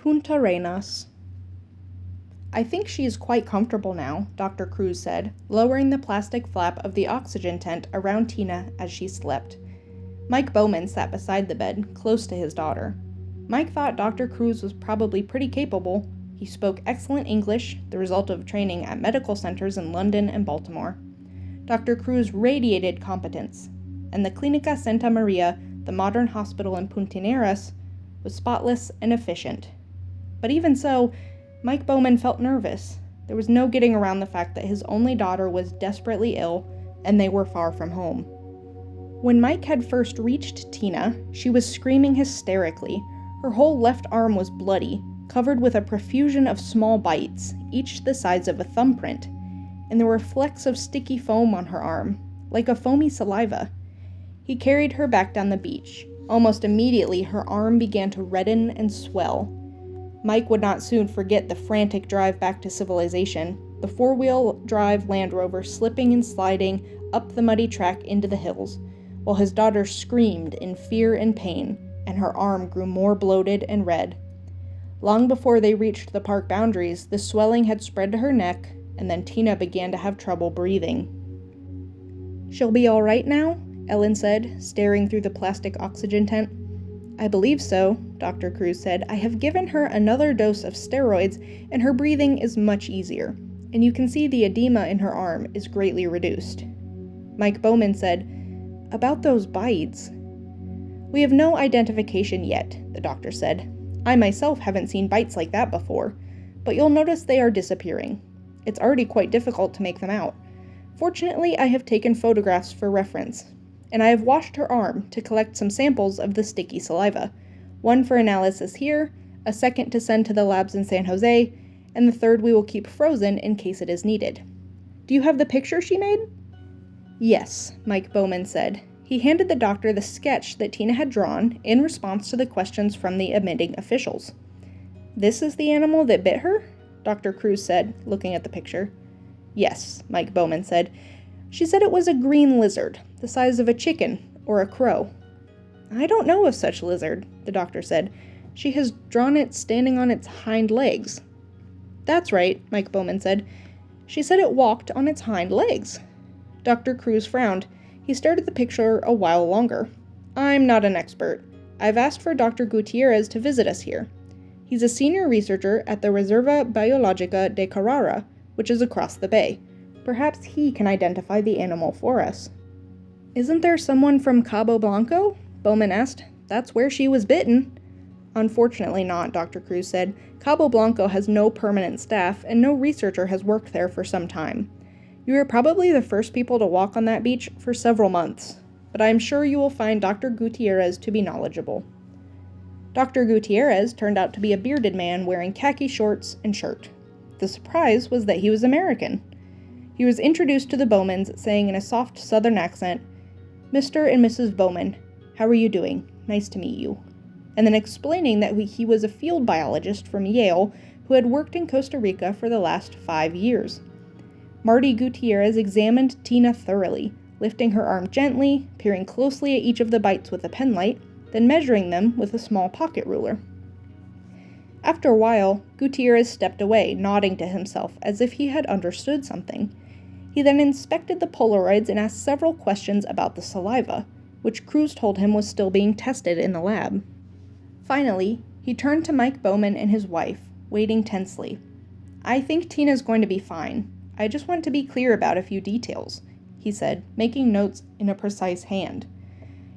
Punta Arenas. I think she is quite comfortable now, Dr. Cruz said, lowering the plastic flap of the oxygen tent around Tina as she slept. Mike Bowman sat beside the bed, close to his daughter. Mike thought Dr. Cruz was probably pretty capable. He spoke excellent English, the result of training at medical centers in London and Baltimore. Dr. Cruz radiated competence, and the Clínica Santa Maria, the modern hospital in Punta Arenas, was spotless and efficient. But even so, Mike Bowman felt nervous. There was no getting around the fact that his only daughter was desperately ill, and they were far from home. When Mike had first reached Tina, she was screaming hysterically. Her whole left arm was bloody, covered with a profusion of small bites, each the size of a thumbprint, and there were flecks of sticky foam on her arm, like a foamy saliva. He carried her back down the beach. Almost immediately, her arm began to redden and swell. Mike would not soon forget the frantic drive back to civilization, the four-wheel drive Land Rover slipping and sliding up the muddy track into the hills, while his daughter screamed in fear and pain, and her arm grew more bloated and red. Long before they reached the park boundaries, the swelling had spread to her neck, and then Tina began to have trouble breathing. "She'll be all right now?" Ellen said, staring through the plastic oxygen tent. "I believe so," Dr. Cruz said. "I have given her another dose of steroids, and her breathing is much easier, and you can see the edema in her arm is greatly reduced." Mike Bowman said, "About those bites." "We have no identification yet," the doctor said. "I myself haven't seen bites like that before, but you'll notice they are disappearing. It's already quite difficult to make them out. Fortunately, I have taken photographs for reference, and I have washed her arm to collect some samples of the sticky saliva, one for analysis here, a second to send to the labs in San Jose, and the third we will keep frozen in case it is needed. Do you have the picture she made?" "Yes," Mike Bowman said. He handed the doctor the sketch that Tina had drawn in response to the questions from the admitting officials. "This is the animal that bit her?" Dr. Cruz said, looking at the picture. "Yes," Mike Bowman said. "She said it was a green lizard, the size of a chicken or a crow." "I don't know of such lizard," the doctor said. "She has drawn it standing on its hind legs." "That's right," Mike Bowman said. "She said it walked on its hind legs." Dr. Cruz frowned. He stared at the picture a while longer. "I'm not an expert. I've asked for Dr. Gutierrez to visit us here. He's a senior researcher at the Reserva Biologica de Carrara, which is across the bay. Perhaps he can identify the animal for us." "Isn't there someone from Cabo Blanco?" Bowman asked. "That's where she was bitten." "Unfortunately not," Dr. Cruz said. "Cabo Blanco has no permanent staff, and no researcher has worked there for some time. You are probably the first people to walk on that beach for several months, but I am sure you will find Dr. Gutierrez to be knowledgeable." Dr. Gutierrez turned out to be a bearded man wearing khaki shorts and shirt. The surprise was that he was American. He was introduced to the Bowmans, saying in a soft southern accent, "Mr. and Mrs. Bowman, how are you doing? Nice to meet you." And then explaining that he was a field biologist from Yale who had worked in Costa Rica for the last 5 years. Marty Gutierrez examined Tina thoroughly, lifting her arm gently, peering closely at each of the bites with a penlight, then measuring them with a small pocket ruler. After a while, Gutierrez stepped away, nodding to himself as if he had understood something. He then inspected the Polaroids and asked several questions about the saliva, which Cruz told him was still being tested in the lab. Finally, he turned to Mike Bowman and his wife, waiting tensely. "I think Tina's going to be fine. I just want to be clear about a few details," he said, making notes in a precise hand.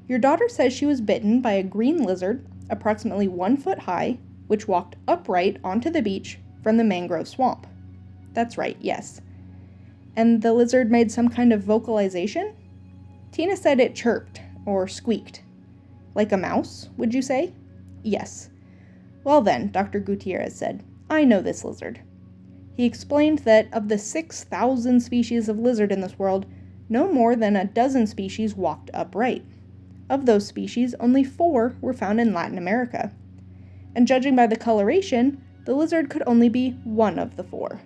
"Your daughter says she was bitten by a green lizard, approximately 1 foot high, which walked upright onto the beach from the mangrove swamp." "That's right, yes." "And the lizard made some kind of vocalization?" "Tina said it chirped, or squeaked." "Like a mouse, would you say?" "Yes." "Well then," Dr. Gutierrez said, "I know this lizard." He explained that of the 6,000 species of lizard in this world, no more than a dozen species walked upright. Of those species, only 4 were found in Latin America. And judging by the coloration, the lizard could only be one of the 4.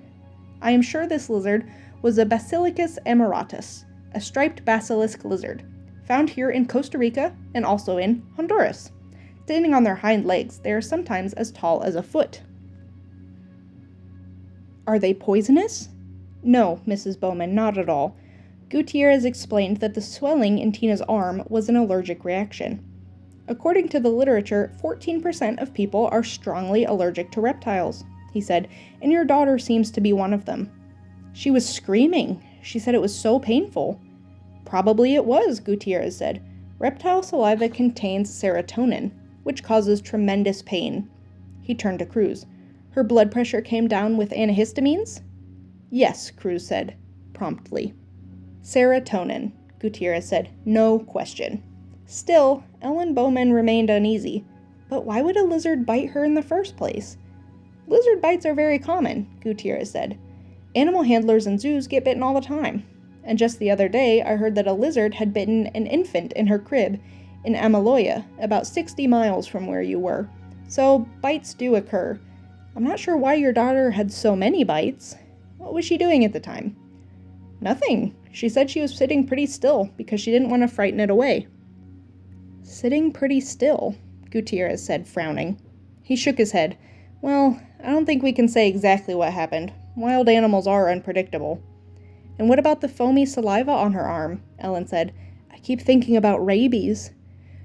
I am sure this lizard was a Basilicus amoratus, a striped basilisk lizard, found here in Costa Rica and also in Honduras. Standing on their hind legs, they are sometimes as tall as a foot. Are they poisonous? No, Mrs. Bowman, not at all. Gutierrez explained that the swelling in Tina's arm was an allergic reaction. According to the literature, 14% of people are strongly allergic to reptiles, he said, and your daughter seems to be one of them. She was screaming. She said it was so painful. Probably it was, Gutierrez said. Reptile saliva contains serotonin, which causes tremendous pain. He turned to Cruz. Her blood pressure came down with antihistamines? Yes, Cruz said, promptly. Serotonin, Gutierrez said, no question. Still, Ellen Bowman remained uneasy. But why would a lizard bite her in the first place? Lizard bites are very common, Gutierrez said. Animal handlers in zoos get bitten all the time. And just the other day, I heard that a lizard had bitten an infant in her crib in Amaloya, about 60 miles from where you were. So, bites do occur. I'm not sure why your daughter had so many bites. What was she doing at the time? Nothing. She said she was sitting pretty still because she didn't want to frighten it away. Sitting pretty still, Gutierrez said, frowning. He shook his head. Well, I don't think we can say exactly what happened. Wild animals are unpredictable. And what about the foamy saliva on her arm? Ellen said. I keep thinking about rabies.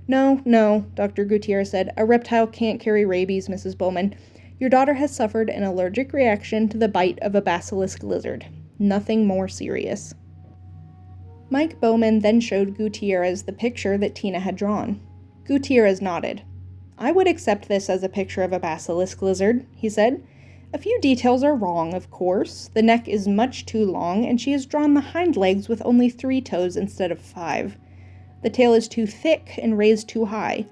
No, Dr. Gutierrez said. A reptile can't carry rabies, Mrs. Bowman. Your daughter has suffered an allergic reaction to the bite of a basilisk lizard. Nothing more serious. Mike Bowman then showed Gutierrez the picture that Tina had drawn. Gutierrez nodded. I would accept this as a picture of a basilisk lizard, he said. A few details are wrong, of course. The neck is much too long, and she has drawn the hind legs with only 3 toes instead of 5. The tail is too thick and raised too high.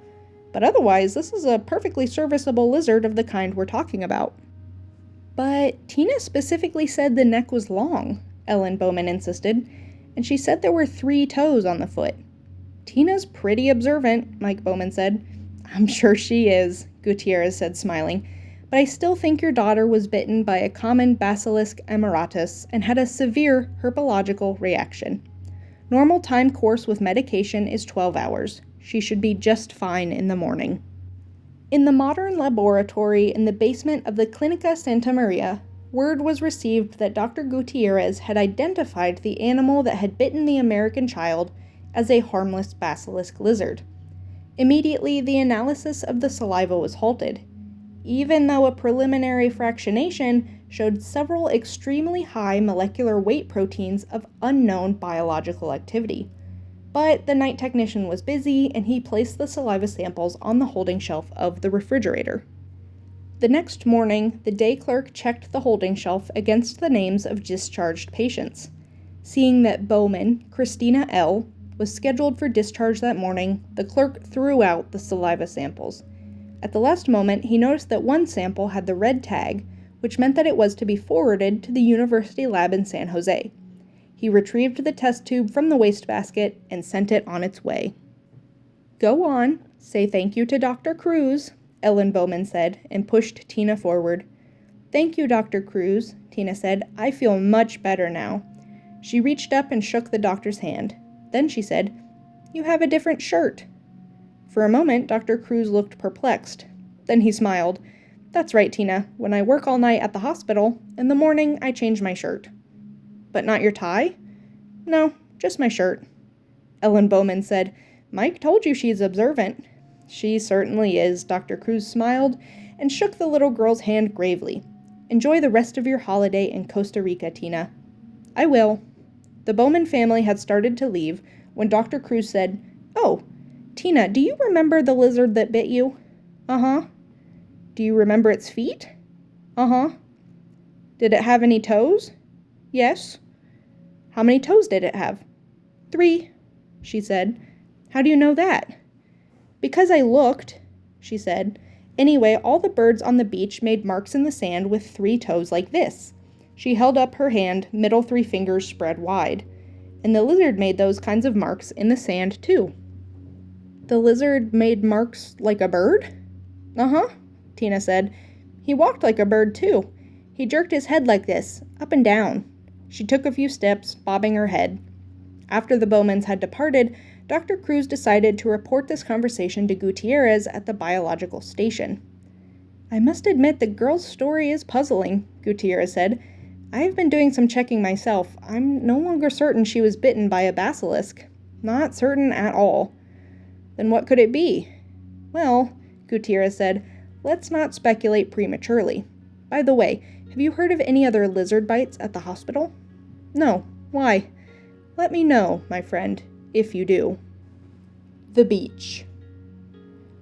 But otherwise, this is a perfectly serviceable lizard of the kind we're talking about. But Tina specifically said the neck was long, Ellen Bowman insisted, and she said there were 3 toes on the foot. Tina's pretty observant, Mike Bowman said. I'm sure she is, Gutierrez said, smiling. But I still think your daughter was bitten by a common Bacillus emiratus and had a severe herpetological reaction. Normal time course with medication is 12 hours. She should be just fine in the morning. In the modern laboratory in the basement of the Clinica Santa Maria, word was received that Dr. Gutierrez had identified the animal that had bitten the American child as a harmless basilisk lizard. Immediately, the analysis of the saliva was halted, even though a preliminary fractionation showed several extremely high molecular weight proteins of unknown biological activity. But the night technician was busy, and he placed the saliva samples on the holding shelf of the refrigerator. The next morning, the day clerk checked the holding shelf against the names of discharged patients. Seeing that Bowman, Christina L., was scheduled for discharge that morning, the clerk threw out the saliva samples. At the last moment, he noticed that one sample had the red tag, which meant that it was to be forwarded to the university lab in San Jose. He retrieved the test tube from the wastebasket and sent it on its way. Go on, say thank you to Dr. Cruz, Ellen Bowman said, and pushed Tina forward. Thank you, Dr. Cruz, Tina said. I feel much better now. She reached up and shook the doctor's hand. Then she said, You have a different shirt. For a moment, Dr. Cruz looked perplexed. Then he smiled. That's right, Tina. When I work all night at the hospital, in the morning I change my shirt. But not your tie? No, just my shirt. Ellen Bowman said, Mike told you she's observant. She certainly is, Dr. Cruz smiled and shook the little girl's hand gravely. Enjoy the rest of your holiday in Costa Rica, Tina. I will. The Bowman family had started to leave when Dr. Cruz said, Oh, Tina, do you remember the lizard that bit you? Uh-huh. Do you remember its feet? Uh-huh. Did it have any toes? Yes. How many toes did it have? 3, she said. How do you know that? Because I looked, she said. Anyway, all the birds on the beach made marks in the sand with 3 toes like this. She held up her hand, middle 3 fingers spread wide. And the lizard made those kinds of marks in the sand, too. The lizard made marks like a bird? Uh-huh, Tina said. He walked like a bird, too. He jerked his head like this, up and down. She took a few steps, bobbing her head. After the Bowmans had departed, Dr. Cruz decided to report this conversation to Gutierrez at the biological station. "I must admit the girl's story is puzzling," Gutierrez said. "I have been doing some checking myself. I'm no longer certain she was bitten by a basilisk. Not certain at all." "Then what could it be?" "Well," Gutierrez said, "let's not speculate prematurely. By the way, have you heard of any other lizard bites at the hospital?" "No. Why?" "Let me know, my friend, if you do." The beach.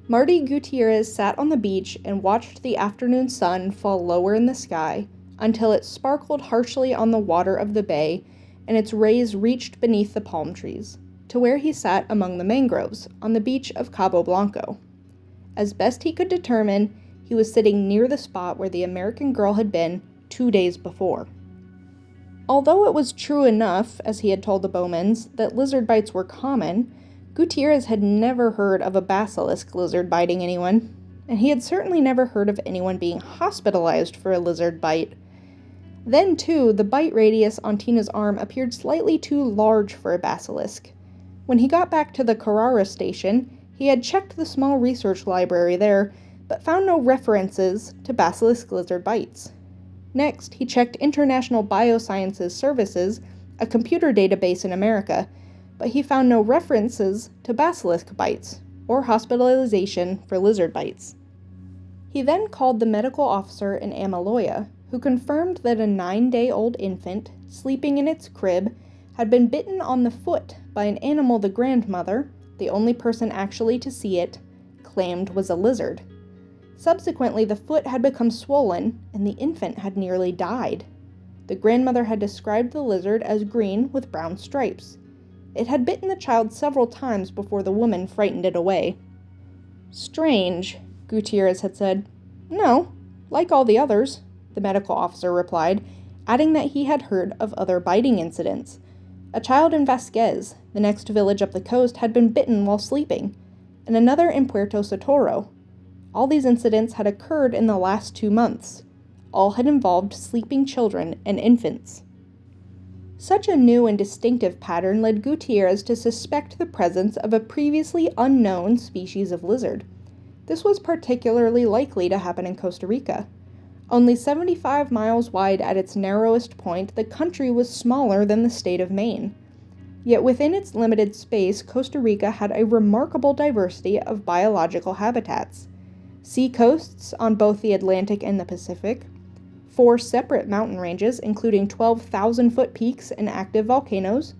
Marty Gutierrez sat on the beach and watched the afternoon sun fall lower in the sky until it sparkled harshly on the water of the bay and its rays reached beneath the palm trees, to where he sat among the mangroves on the beach of Cabo Blanco. As best he could determine, he was sitting near the spot where the American girl had been 2 days before. Although it was true enough, as he had told the Bowmans, that lizard bites were common, Gutierrez had never heard of a basilisk lizard biting anyone, and he had certainly never heard of anyone being hospitalized for a lizard bite. Then, too, the bite radius on Tina's arm appeared slightly too large for a basilisk. When he got back to the Carrara station, he had checked the small research library there, but found no references to basilisk lizard bites. Next, he checked International Biosciences Services, a computer database in America, but he found no references to basilisk bites or hospitalization for lizard bites. He then called the medical officer in Amaloya, who confirmed that a 9-day-old infant, sleeping in its crib, had been bitten on the foot by an animal the grandmother, the only person actually to see it, claimed was a lizard. Subsequently, the foot had become swollen, and the infant had nearly died. The grandmother had described the lizard as green with brown stripes. It had bitten the child several times before the woman frightened it away. "Strange," Gutierrez had said. "No, like all the others," the medical officer replied, adding that he had heard of other biting incidents. A child in Vasquez, the next village up the coast, had been bitten while sleeping, and another in Puerto Socorro. All these incidents had occurred in the last 2 months. All had involved sleeping children and infants. Such a new and distinctive pattern led Gutierrez to suspect the presence of a previously unknown species of lizard. This was particularly likely to happen in Costa Rica. Only 75 miles wide at its narrowest point, the country was smaller than the state of Maine. Yet within its limited space, Costa Rica had a remarkable diversity of biological habitats. Sea coasts on both the Atlantic and the Pacific, 4 separate mountain ranges including 12,000-foot peaks and active volcanoes,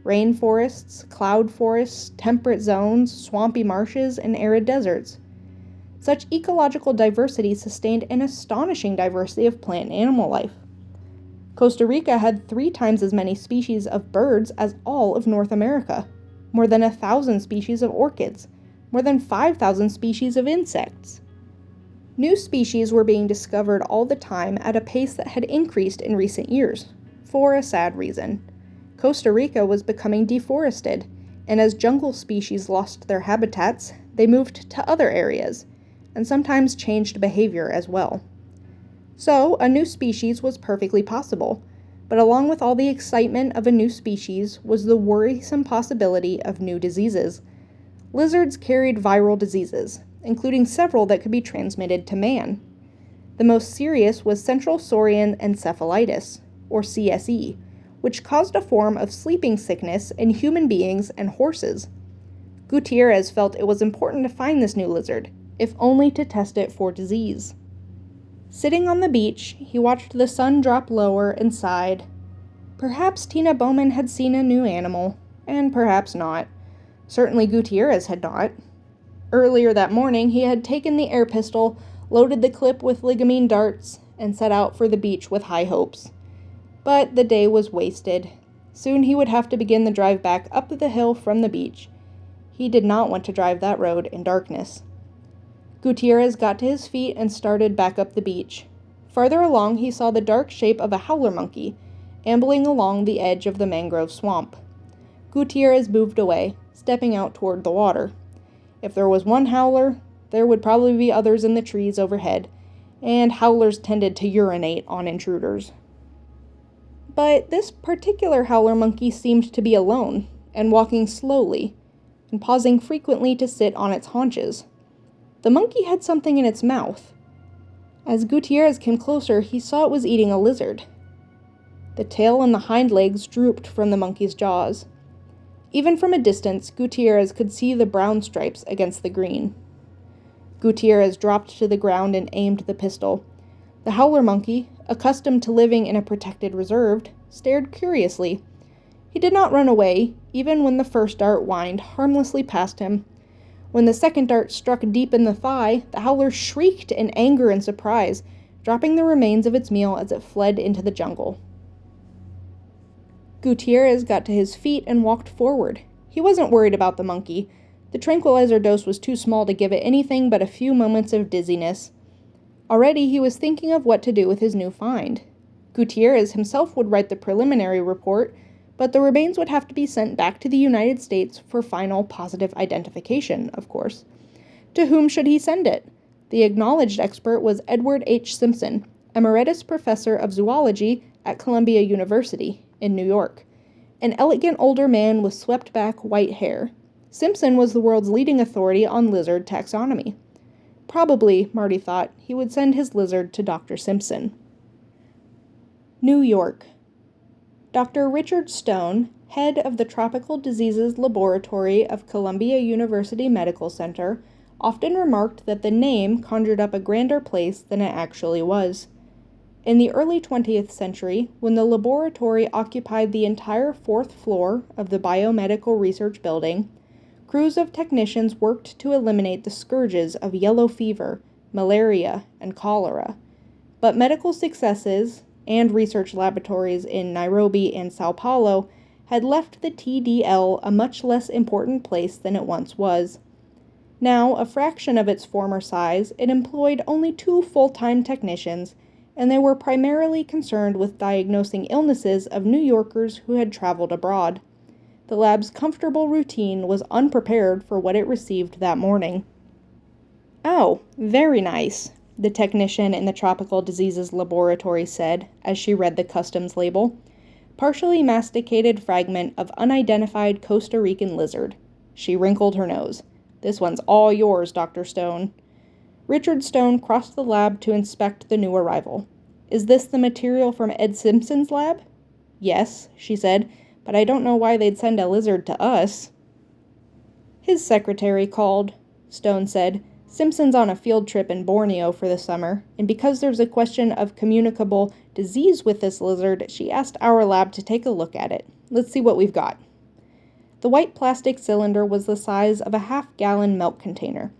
rainforests, cloud forests, temperate zones, swampy marshes, and arid deserts. Such ecological diversity sustained an astonishing diversity of plant and animal life. Costa Rica had 3 times as many species of birds as all of North America, more than 1,000 species of orchids, more than 5,000 species of insects. New species were being discovered all the time at a pace that had increased in recent years, for a sad reason. Costa Rica was becoming deforested, and as jungle species lost their habitats, they moved to other areas, and sometimes changed behavior as well. So, a new species was perfectly possible, but along with all the excitement of a new species was the worrisome possibility of new diseases. Lizards carried viral diseases, including several that could be transmitted to man. The most serious was central saurian encephalitis, or CSE, which caused a form of sleeping sickness in human beings and horses. Gutierrez felt it was important to find this new lizard, if only to test it for disease. Sitting on the beach, he watched the sun drop lower and sighed. Perhaps Tina Bowman had seen a new animal, and perhaps not. Certainly Gutierrez had not. Earlier that morning, he had taken the air pistol, loaded the clip with ligamine darts, and set out for the beach with high hopes. But the day was wasted. Soon he would have to begin the drive back up the hill from the beach. He did not want to drive that road in darkness. Gutierrez got to his feet and started back up the beach. Farther along, he saw the dark shape of a howler monkey, ambling along the edge of the mangrove swamp. Gutierrez moved away, stepping out toward the water. If there was one howler, there would probably be others in the trees overhead, and howlers tended to urinate on intruders. But this particular howler monkey seemed to be alone, and walking slowly, and pausing frequently to sit on its haunches. The monkey had something in its mouth. As Gutierrez came closer, he saw it was eating a lizard. The tail and the hind legs drooped from the monkey's jaws. Even from a distance, Gutierrez could see the brown stripes against the green. Gutierrez dropped to the ground and aimed the pistol. The howler monkey, accustomed to living in a protected reserve, stared curiously. He did not run away, even when the first dart whined harmlessly past him. When the second dart struck deep in the thigh, the howler shrieked in anger and surprise, dropping the remains of its meal as it fled into the jungle. Gutierrez got to his feet and walked forward. He wasn't worried about the monkey. The tranquilizer dose was too small to give it anything but a few moments of dizziness. Already he was thinking of what to do with his new find. Gutierrez himself would write the preliminary report, but the remains would have to be sent back to the United States for final positive identification, of course. To whom should he send it? The acknowledged expert was Edward H. Simpson, emeritus professor of zoology at Columbia University in New York. An elegant older man with swept-back white hair. Simpson was the world's leading authority on lizard taxonomy. Probably, Marty thought, he would send his lizard to Dr. Simpson. New York. Dr. Richard Stone, head of the Tropical Diseases Laboratory of Columbia University Medical Center, often remarked that the name conjured up a grander place than it actually was. In the early 20th century, when the laboratory occupied the entire fourth floor of the Biomedical Research Building, crews of technicians worked to eliminate the scourges of yellow fever, malaria, and cholera. But medical successes and research laboratories in Nairobi and Sao Paulo had left the TDL a much less important place than it once was. Now, a fraction of its former size, it employed only 2 full-time technicians, and they were primarily concerned with diagnosing illnesses of New Yorkers who had traveled abroad. The lab's comfortable routine was unprepared for what it received that morning. "Oh, very nice," the technician in the Tropical Diseases Laboratory said as she read the customs label. Partially masticated fragment of unidentified Costa Rican lizard. She wrinkled her nose. "This one's all yours, Dr. Stone." Richard Stone crossed the lab to inspect the new arrival. "Is this the material from Ed Simpson's lab?" "Yes," she said, "but I don't know why they'd send a lizard to us." "His secretary called," Stone said. "Simpson's on a field trip in Borneo for the summer, and because there's a question of communicable disease with this lizard, she asked our lab to take a look at it. Let's see what we've got." The white plastic cylinder was the size of a half-gallon milk container.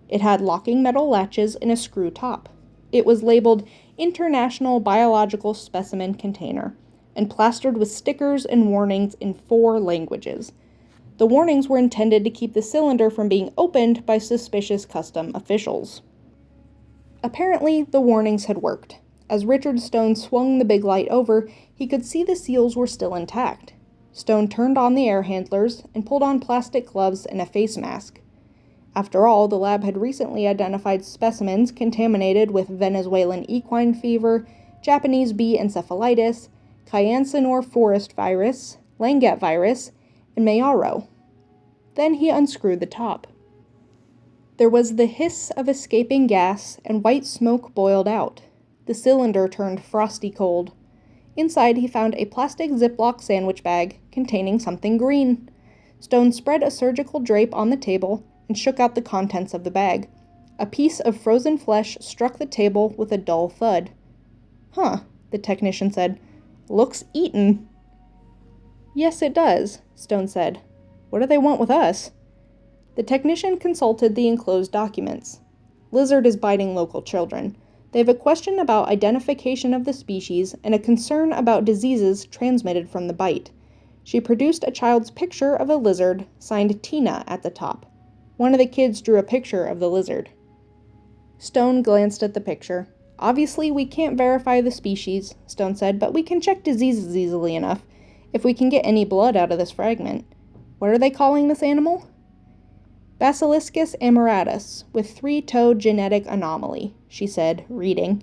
It had locking metal latches and a screw top. It was labeled International Biological Specimen Container, and plastered with stickers and warnings in 4 languages. The warnings were intended to keep the cylinder from being opened by suspicious custom officials. Apparently, the warnings had worked. As Richard Stone swung the big light over, he could see the seals were still intact. Stone turned on the air handlers and pulled on plastic gloves and a face mask. After all, the lab had recently identified specimens contaminated with Venezuelan equine fever, Japanese bee encephalitis, Kyansanor forest virus, Langat virus, and Mayaro. Then he unscrewed the top. There was the hiss of escaping gas, and white smoke boiled out. The cylinder turned frosty cold. Inside he found a plastic Ziploc sandwich bag containing something green. Stone spread a surgical drape on the table and shook out the contents of the bag. A piece of frozen flesh struck the table with a dull thud. "Huh," the technician said. "Looks eaten." "Yes, it does," Stone said. "What do they want with us?" The technician consulted the enclosed documents. "Lizard is biting local children. They have a question about identification of the species and a concern about diseases transmitted from the bite." She produced a child's picture of a lizard, signed Tina at the top. One of the kids drew a picture of the lizard. Stone glanced at the picture. "Obviously, we can't verify the species," Stone said, "but we can check diseases easily enough, if we can get any blood out of this fragment. What are they calling this animal?" "Basiliscus amoratus, with 3-toe genetic anomaly," she said, reading.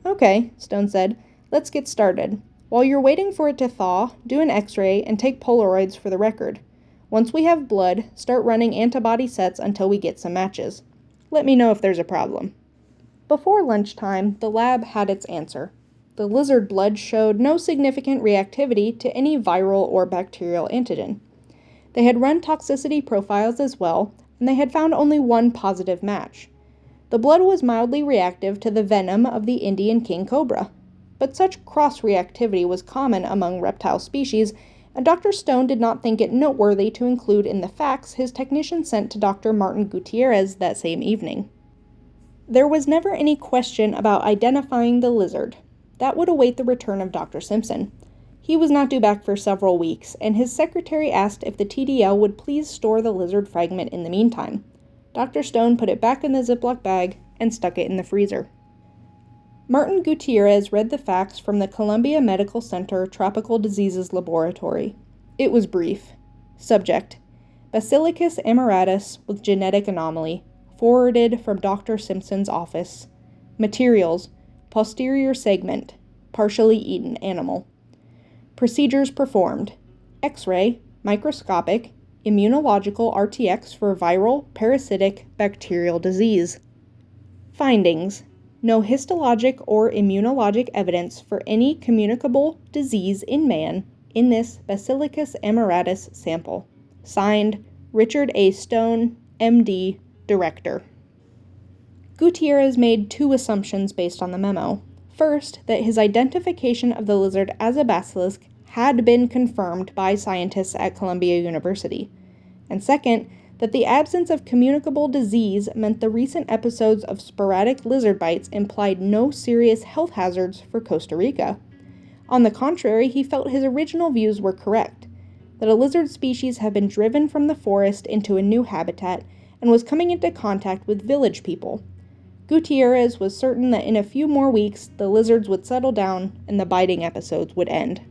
"Okay," Stone said. "Let's get started. While you're waiting for it to thaw, do an x-ray and take Polaroids for the record. Once we have blood, start running antibody sets until we get some matches. Let me know if there's a problem." Before lunchtime, the lab had its answer. The lizard blood showed no significant reactivity to any viral or bacterial antigen. They had run toxicity profiles as well, and they had found only one positive match. The blood was mildly reactive to the venom of the Indian king cobra, but such cross-reactivity was common among reptile species, and Dr. Stone did not think it noteworthy to include in the facts his technician sent to Dr. Martin Gutierrez that same evening. There was never any question about identifying the lizard. That would await the return of Dr. Simpson. He was not due back for several weeks, and his secretary asked if the TDL would please store the lizard fragment in the meantime. Dr. Stone put it back in the Ziploc bag and stuck it in the freezer. Martin Gutierrez read the facts from the Columbia Medical Center Tropical Diseases Laboratory. It was brief. Subject: Basilicus amaratus with genetic anomaly, forwarded from Dr. Simpson's office. Materials: posterior segment, partially eaten animal. Procedures performed: X-ray, microscopic, immunological RTX for viral, parasitic, bacterial disease. Findings: no histologic or immunologic evidence for any communicable disease in man in this Basilicus amaratus sample. Signed, Richard A. Stone, MD, Director. Gutierrez made two assumptions based on the memo. First, that his identification of the lizard as a basilisk had been confirmed by scientists at Columbia University. And second, that the absence of communicable disease meant the recent episodes of sporadic lizard bites implied no serious health hazards for Costa Rica. On the contrary, he felt his original views were correct, that a lizard species had been driven from the forest into a new habitat and was coming into contact with village people. Gutierrez was certain that in a few more weeks, the lizards would settle down and the biting episodes would end.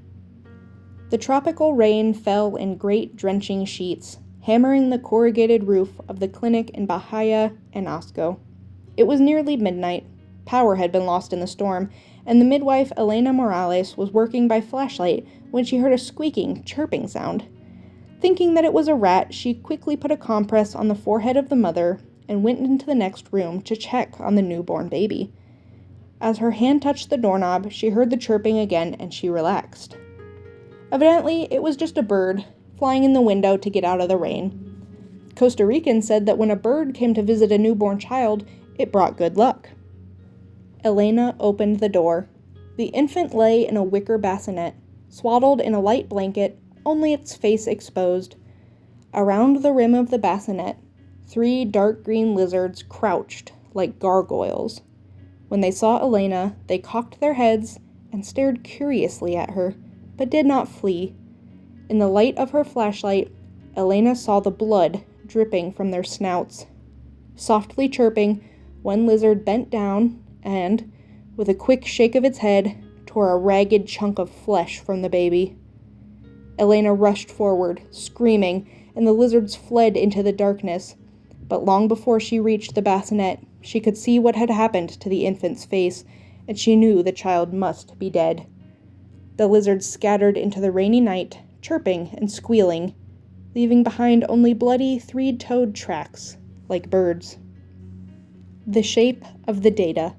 The tropical rain fell in great drenching sheets, hammering the corrugated roof of the clinic in Bahia and Osco. It was nearly midnight. Power had been lost in the storm, and the midwife Elena Morales was working by flashlight when she heard a squeaking, chirping sound. Thinking that it was a rat, she quickly put a compress on the forehead of the mother and went into the next room to check on the newborn baby. As her hand touched the doorknob, she heard the chirping again and she relaxed. Evidently, it was just a bird, flying in the window to get out of the rain. Costa Ricans said that when a bird came to visit a newborn child, it brought good luck. Elena opened the door. The infant lay in a wicker bassinet, swaddled in a light blanket, only its face exposed. Around the rim of the bassinet, 3 dark green lizards crouched like gargoyles. When they saw Elena, they cocked their heads and stared curiously at her, but did not flee. In the light of her flashlight, Elena saw the blood dripping from their snouts. Softly chirping, one lizard bent down and, with a quick shake of its head, tore a ragged chunk of flesh from the baby. Elena rushed forward, screaming, and the lizards fled into the darkness. But long before she reached the bassinet, she could see what had happened to the infant's face, and she knew the child must be dead. The lizards scattered into the rainy night, chirping and squealing, leaving behind only bloody 3-toed tracks, like birds. The shape of the data.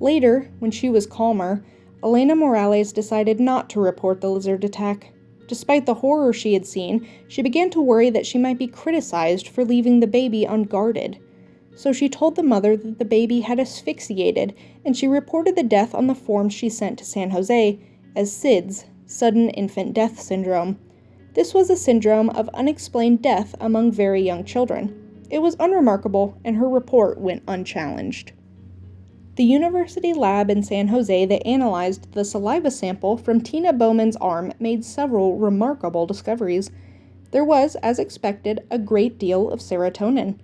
Later, when she was calmer, Elena Morales decided not to report the lizard attack. Despite the horror she had seen, she began to worry that she might be criticized for leaving the baby unguarded. So she told the mother that the baby had asphyxiated, and she reported the death on the form she sent to San Jose as SIDS, Sudden Infant Death Syndrome. This was a syndrome of unexplained death among very young children. It was unremarkable, and her report went unchallenged. The university lab in San Jose that analyzed the saliva sample from Tina Bowman's arm made several remarkable discoveries. There was, as expected, a great deal of serotonin.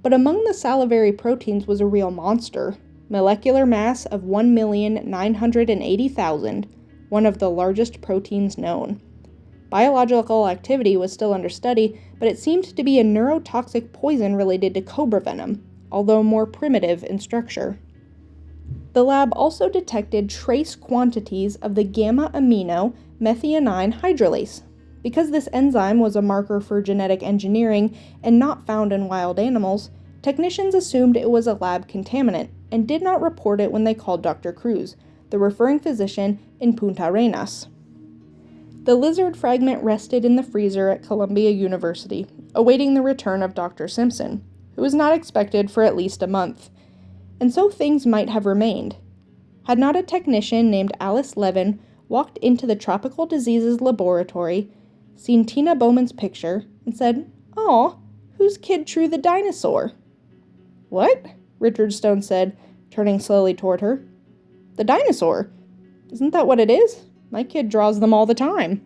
But among the salivary proteins was a real monster, molecular mass of 1,980,000, one of the largest proteins known. Biological activity was still under study, but it seemed to be a neurotoxic poison related to cobra venom, although more primitive in structure. The lab also detected trace quantities of the gamma-amino methionine hydrolase. Because this enzyme was a marker for genetic engineering and not found in wild animals, technicians assumed it was a lab contaminant and did not report it when they called Dr. Cruz, the referring physician in Punta Arenas. The lizard fragment rested in the freezer at Columbia University, awaiting the return of Dr. Simpson, who was not expected for at least a month. And so things might have remained, had not a technician named Alice Levin walked into the Tropical Diseases Laboratory, seen Tina Bowman's picture, and said, "Aw, whose kid drew the dinosaur?" "What?" Richard Stone said, turning slowly toward her. "The dinosaur? Isn't that what it is? My kid draws them all the time."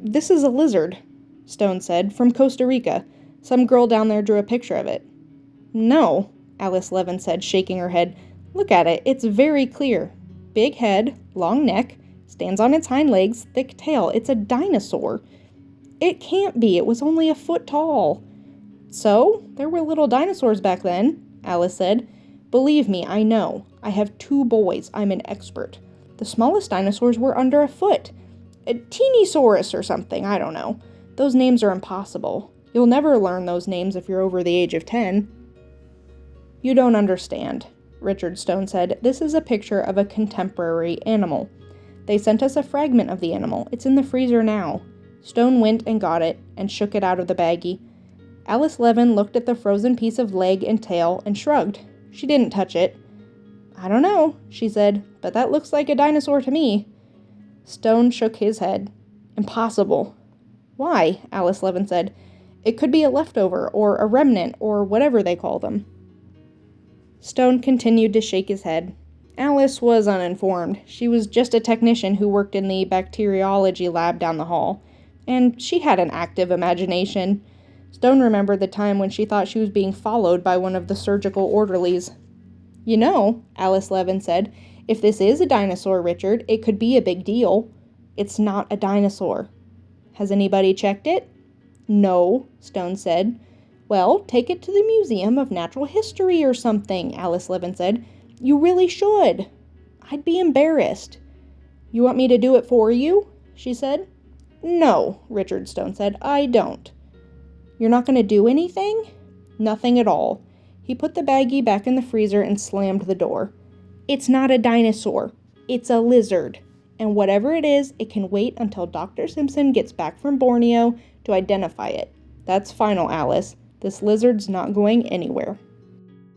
"This is a lizard," Stone said, "from Costa Rica. Some girl down there drew a picture of it." "No," Alice Levin said, shaking her head. "Look at it. It's very clear. Big head, long neck, stands on its hind legs, thick tail. It's a dinosaur." "It can't be. It was only a foot tall." "So? There were little dinosaurs back then," Alice said. "Believe me, I know. I have 2 boys. I'm an expert. The smallest dinosaurs were under a foot. A Teenosaurus or something, I don't know. Those names are impossible. You'll never learn those names if you're over the age of 10. "You don't understand," Richard Stone said. "This is a picture of a contemporary animal. They sent us a fragment of the animal. It's in the freezer now." Stone went and got it and shook it out of the baggie. Alice Levin looked at the frozen piece of leg and tail and shrugged. She didn't touch it. "I don't know," she said, "but that looks like a dinosaur to me." Stone shook his head. "Impossible." "Why?" Alice Levin said. "It could be a leftover or a remnant or whatever they call them." Stone continued to shake his head. Alice was uninformed. She was just a technician who worked in the bacteriology lab down the hall, and she had an active imagination. Stone remembered the time when she thought she was being followed by one of the surgical orderlies. "You know," Alice Levin said, "if this is a dinosaur, Richard, it could be a big deal." "It's not a dinosaur." "Has anybody checked it?" "No," Stone said. "Well, take it to the Museum of Natural History or something," Alice Levin said. "You really should." "I'd be embarrassed." "You want me to do it for you?" she said. "No," Richard Stone said, "I don't." "You're not going to do anything?" "Nothing at all." He put the baggie back in the freezer and slammed the door. "It's not a dinosaur. It's a lizard. And whatever it is, it can wait until Dr. Simpson gets back from Borneo to identify it. That's final, Alice. This lizard's not going anywhere."